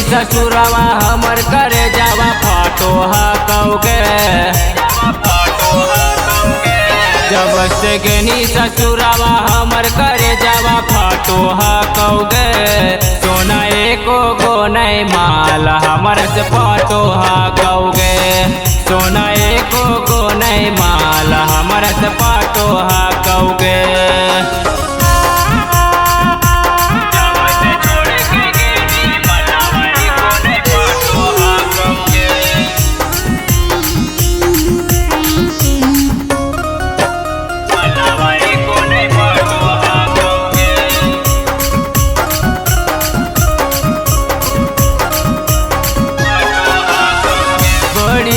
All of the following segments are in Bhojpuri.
ससुरवा हमर करे जावा फाटो हाकौगे। जब से गेनी ससुरवा हमर करे जावा फाटो हाकौगे। सोना एको गो नहीं माल हमर से फाटो हाकौगे। सोना एको गो नहीं माल हमर से फाटो हाकौगे।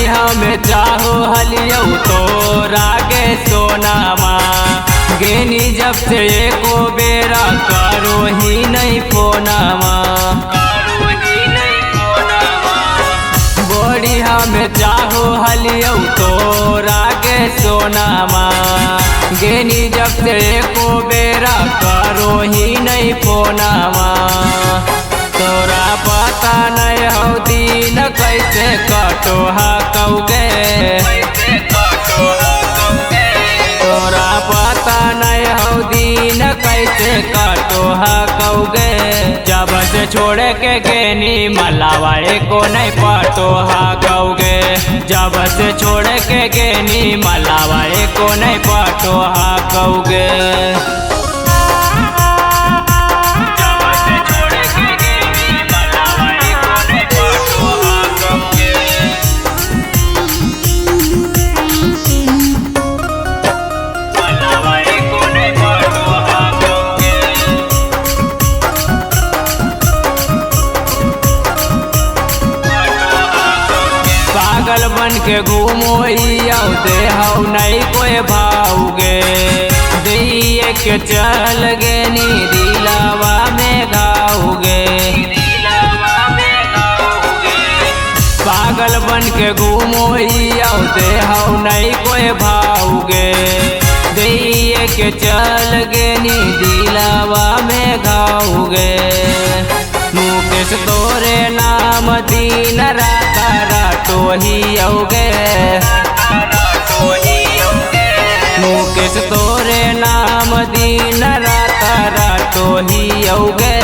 हमें चाहो हलियो तो रागे सोनामा। गेनी जब से एको बेरा करो ही नहीं फोनामा। बड़ी हमें चाहो हलियो तो रागे सोनामा। गेनी जब से एको बेरा करो ही नहीं फोनामा। तोरा पता नहीं हो दिन कैसे कटो हाकौगे। तोरा पता नहीं हो दिन कैसे कटो हाकौगे। जब से छोड़े के गेनी मलावा एको नहीं पाटो हाकौगे। जब से छोड़े के गेनी मलावा एको नहीं पाटो हाकौगे। पागल बन के घूमो दे हऊ नहीं कोई भाऊगे। दिए के चल गेनी दिलावा में घाऊगे। पागल बन के घूमो दे हऊ नहीं कोई भाऊगे। दिए के चल गेनी दिलावा में घाऊगे। मुकेश तोरे नाम दिन रात रातो ही औगे। मुकेश तोरे नाम दिन रात रातो ही औगे।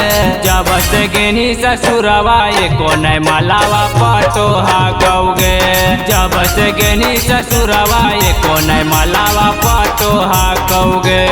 जब से गेनी ससुरवा एको नहीं मलावा पाटो हाकौगे। जब से गेनी ससुरवा एको नहीं मलावा पाटो हाकौगे।